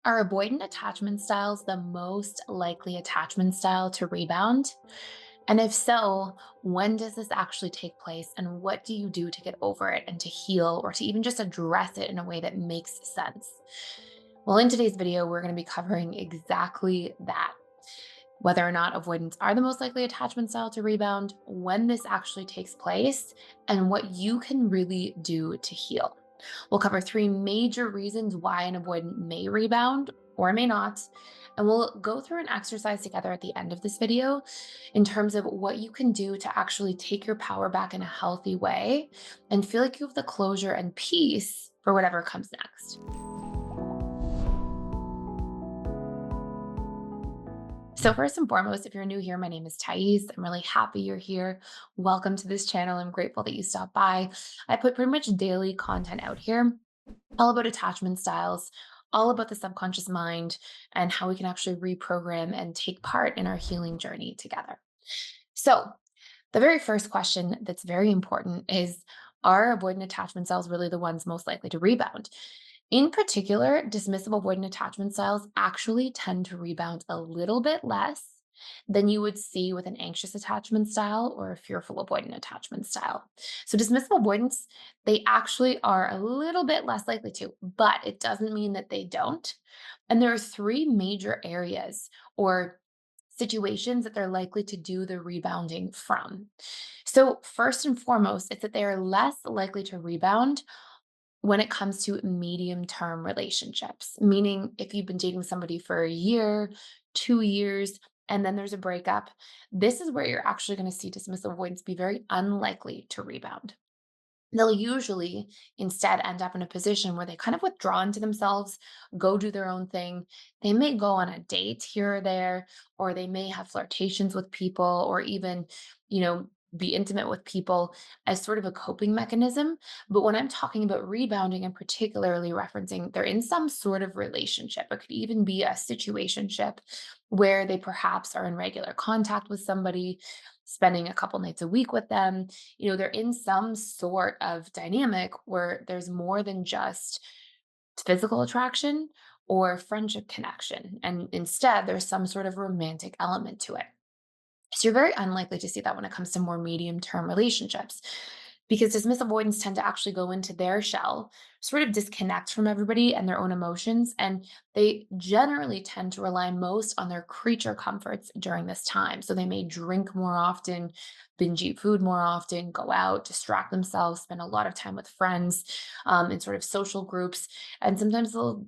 Are avoidant attachment styles the most likely attachment style to rebound? And if so, when does this actually take place? And what do you do to get over it and to heal or to even just address it in a way that makes sense? Well, in today's video, we're going to be covering exactly that. Whether or not avoidants are the most likely attachment style to rebound, when this actually takes place, and what you can really do to heal. We'll cover three major reasons why an avoidant may rebound or may not. And we'll go through an exercise together at the end of this video in terms of what you can do to actually take your power back in a healthy way and feel like you have the closure and peace for whatever comes next. So first and foremost, if you're new here, my name is Thais. I'm really happy you're here. Welcome to this channel. I'm grateful that you stopped by. I put pretty much daily content out here, all about attachment styles, all about the subconscious mind, and how we can actually reprogram and take part in our healing journey together. So the very first question that's very important is, are avoidant attachment styles really the ones most likely to rebound? In particular, dismissive avoidant attachment styles actually tend to rebound a little bit less than you would see with an anxious attachment style or a fearful avoidant attachment style. So, dismissive avoidants, they actually are a little bit less likely to, but it doesn't mean that they don't. And there are three major areas or situations that they're likely to do the rebounding from. So, first and foremost, it's that they are less likely to rebound when it comes to medium term relationships, meaning if you've been dating somebody for a year, 2 years, and then there's a breakup, this is where you're actually going to see dismissive avoidance be very unlikely to rebound. They'll usually instead end up in a position where they kind of withdraw into themselves, go do their own thing. They may go on a date here or there, or they may have flirtations with people, or even, you know, be intimate with people as sort of a coping mechanism. But when I'm talking about rebounding, I'm particularly referencing they're in some sort of relationship. It could even be a situationship where they perhaps are in regular contact with somebody, spending a couple nights a week with them. They're in some sort of dynamic where there's more than just physical attraction or friendship connection. And instead, there's some sort of romantic element to it. So you're very unlikely to see that when it comes to more medium term relationships because dismissive avoidants tend to actually go into their shell, sort of disconnect from everybody and their own emotions. And they generally tend to rely most on their creature comforts during this time. So they may drink more often, binge eat food more often, go out, distract themselves, spend a lot of time with friends in sort of social groups. And sometimes they'll,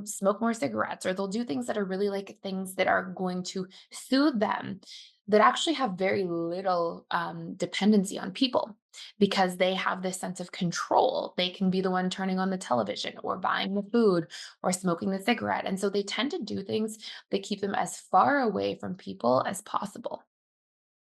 smoke more cigarettes or they'll do things that are really like things that are going to soothe them that actually have very little dependency on people because they have this sense of control. They can be the one turning on the television or buying the food or smoking the cigarette. And so they tend to do things that keep them as far away from people as possible.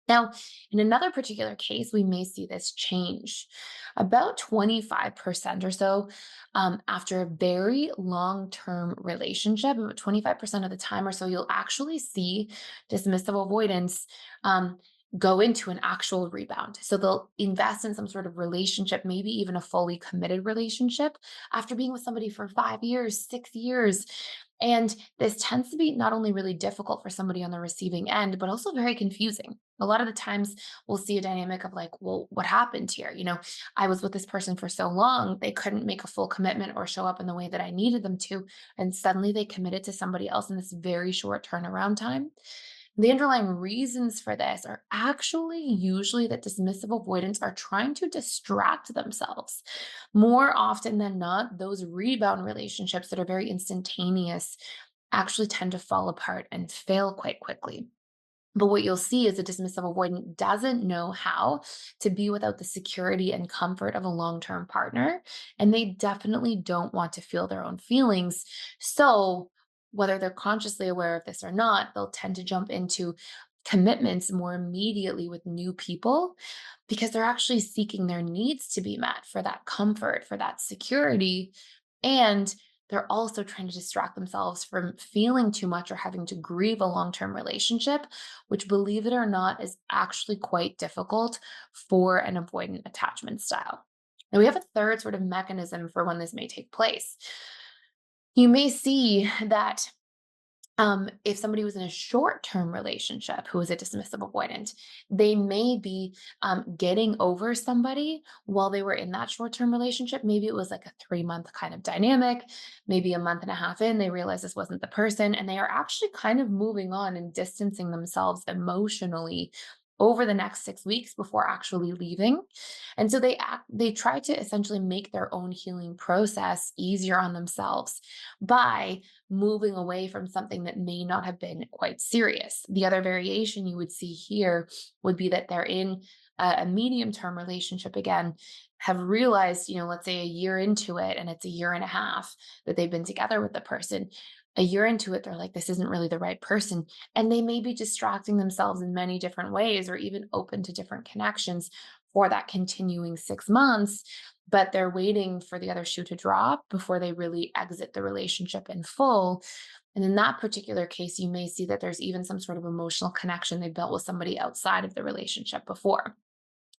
Now, in another particular case, we may see this change. About 25% or so after a very long term relationship, about 25% of the time or so, you'll actually see dismissive avoidance go into an actual rebound. So they'll invest in some sort of relationship, maybe even a fully committed relationship after being with somebody for 5 years, 6 years. And this tends to be not only really difficult for somebody on the receiving end, but also very confusing. A lot of the times we'll see a dynamic of like, well, what happened here? I was with this person for so long, they couldn't make a full commitment or show up in the way that I needed them to. And suddenly they committed to somebody else in this very short turnaround time. The underlying reasons for this are actually usually that dismissive avoidants are trying to distract themselves. More often than not, those rebound relationships that are very instantaneous actually tend to fall apart and fail quite quickly. But what you'll see is a dismissive avoidant doesn't know how to be without the security and comfort of a long term partner. And they definitely don't want to feel their own feelings. So, whether they're consciously aware of this or not, they'll tend to jump into commitments more immediately with new people because they're actually seeking their needs to be met for that comfort, for that security. And they're also trying to distract themselves from feeling too much or having to grieve a long term relationship, which, believe it or not, is actually quite difficult for an avoidant attachment style. Now, we have a third sort of mechanism for when this may take place. You may see that if somebody was in a short-term relationship who is a dismissive avoidant, they may be getting over somebody while they were in that short-term relationship. Maybe it was like a 3-month kind of dynamic. Maybe a month and a half in, they realize this wasn't the person, and they are actually kind of moving on and distancing themselves emotionally over the next 6 weeks before actually leaving. And so they try to essentially make their own healing process easier on themselves by moving away from something that may not have been quite serious. The other variation you would see here would be that they're in a medium term relationship again, have realized, let's say a year into it, and it's a year and a half that they've been together with the person. A year into it, they're like, this isn't really the right person. And they may be distracting themselves in many different ways or even open to different connections for that continuing 6 months, but they're waiting for the other shoe to drop before they really exit the relationship in full. And in that particular case, you may see that there's even some sort of emotional connection they built with somebody outside of the relationship before,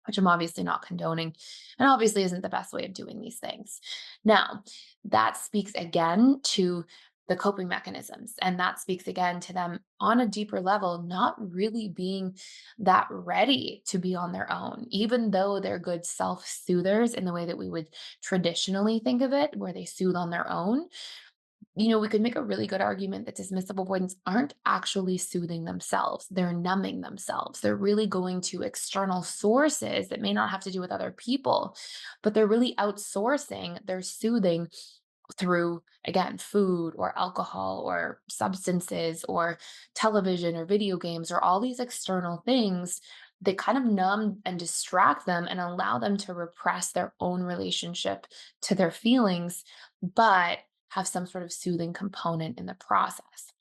which I'm obviously not condoning and obviously isn't the best way of doing these things. Now, that speaks again to the coping mechanisms. And that speaks again to them on a deeper level, not really being that ready to be on their own, even though they're good self soothers in the way that we would traditionally think of it, where they soothe on their own. We could make a really good argument that dismissive avoidants aren't actually soothing themselves. They're numbing themselves. They're really going to external sources that may not have to do with other people, but they're really outsourcing their soothing through, again, food or alcohol or substances or television or video games or all these external things that kind of numb and distract them and allow them to repress their own relationship to their feelings, but have some sort of soothing component in the process.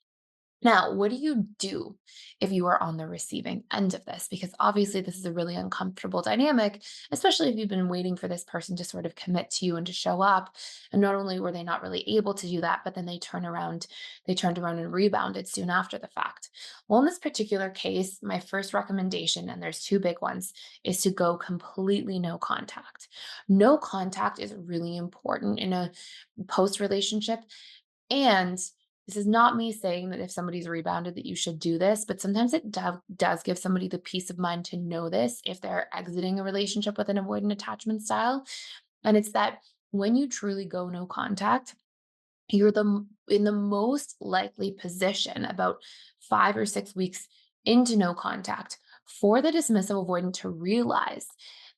Now, what do you do if you are on the receiving end of this? Because obviously, this is a really uncomfortable dynamic, especially if you've been waiting for this person to sort of commit to you and to show up. And not only were they not really able to do that, but then they turned around and rebounded soon after the fact. Well, in this particular case, my first recommendation, and there's two big ones, is to go completely no contact. No contact is really important in a post relationship, and this is not me saying that if somebody's rebounded that you should do this, but sometimes it does give somebody the peace of mind to know this if they're exiting a relationship with an avoidant attachment style. And it's that when you truly go no contact, you're in the most likely position about 5 or 6 weeks into no contact for the dismissive avoidant to realize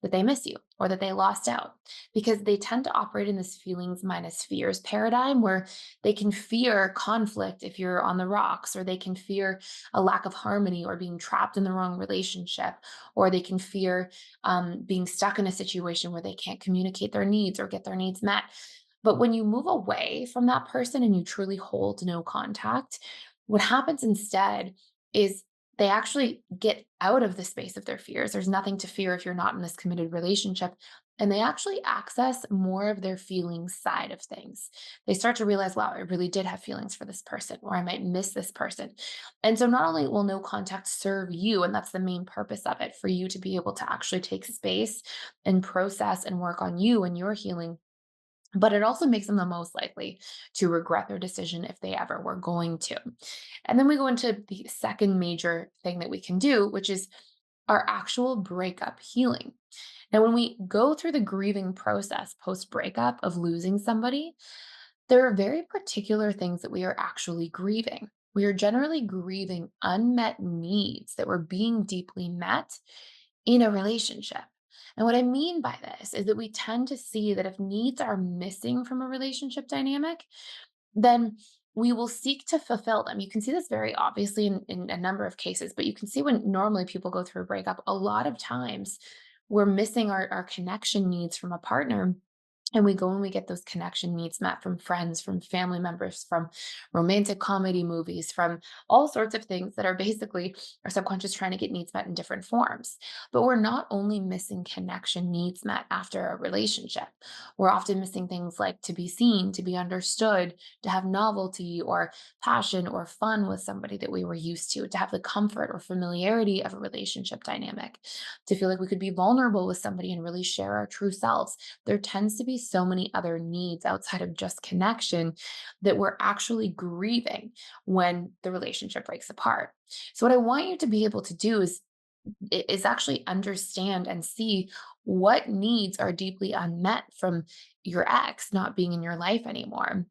that they miss you or that they lost out, because they tend to operate in this feelings minus fears paradigm where they can fear conflict if you're on the rocks, or they can fear a lack of harmony or being trapped in the wrong relationship, or they can fear being stuck in a situation where they can't communicate their needs or get their needs met. But when you move away from that person and you truly hold no contact, what happens instead is they actually get out of the space of their fears. There's nothing to fear if you're not in this committed relationship. And they actually access more of their feelings side of things. They start to realize, wow, I really did have feelings for this person, or I might miss this person. And so not only will no contact serve you, and that's the main purpose of it, for you to be able to actually take space and process and work on you and your healing, but it also makes them the most likely to regret their decision if they ever were going to. And then we go into the second major thing that we can do, which is our actual breakup healing. Now, when we go through the grieving process post breakup of losing somebody, there are very particular things that we are actually grieving. We are generally grieving unmet needs that were being deeply met in a relationship. And what I mean by this is that we tend to see that if needs are missing from a relationship dynamic, then we will seek to fulfill them. You can see this very obviously in a number of cases, but you can see when normally people go through a breakup, a lot of times we're missing our connection needs from a partner. And we go and we get those connection needs met from friends, from family members, from romantic comedy movies, from all sorts of things that are basically our subconscious trying to get needs met in different forms. But we're not only missing connection needs met after a relationship, we're often missing things like to be seen, to be understood, to have novelty or passion or fun with somebody that we were used to have the comfort or familiarity of a relationship dynamic, to feel like we could be vulnerable with somebody and really share our true selves. There tends to be so many other needs outside of just connection that we're actually grieving when the relationship breaks apart. So what I want you to be able to do is actually understand and see what needs are deeply unmet from your ex not being in your life anymore.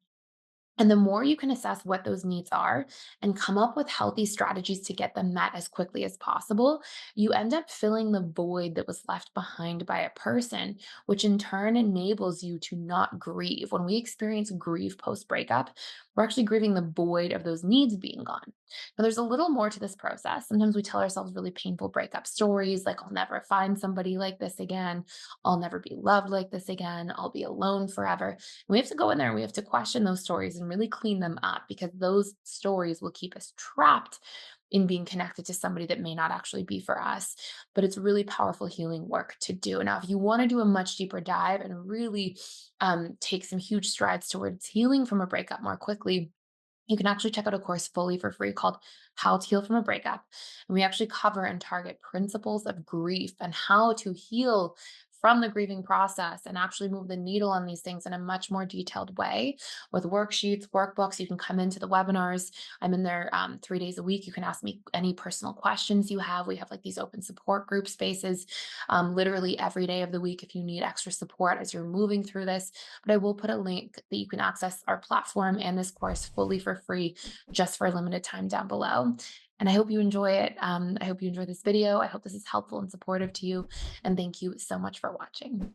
And the more you can assess what those needs are and come up with healthy strategies to get them met as quickly as possible, you end up filling the void that was left behind by a person, which in turn enables you to not grieve. When we experience grief post breakup, we're actually grieving the void of those needs being gone. Now, there's a little more to this process. Sometimes we tell ourselves really painful breakup stories like, I'll never find somebody like this again. I'll never be loved like this again. I'll be alone forever. We have to go in there and we have to question those stories and really clean them up because those stories will keep us trapped in being connected to somebody that may not actually be for us. But it's really powerful healing work to do. Now, if you want to do a much deeper dive and really take some huge strides towards healing from a breakup more quickly, you can actually check out a course fully for free called How to Heal from a Breakup. And we actually cover and target principles of grief and how to heal from the grieving process and actually move the needle on these things in a much more detailed way with worksheets, workbooks. You can come into the webinars. I'm in there 3 days a week. You can ask me any personal questions you have. We have like these open support group spaces literally every day of the week if you need extra support as you're moving through this. But I will put a link that you can access our platform and this course fully for free just for a limited time down below. And I hope you enjoy it. I hope you enjoy this video. I hope this is helpful and supportive to you. And thank you so much for watching.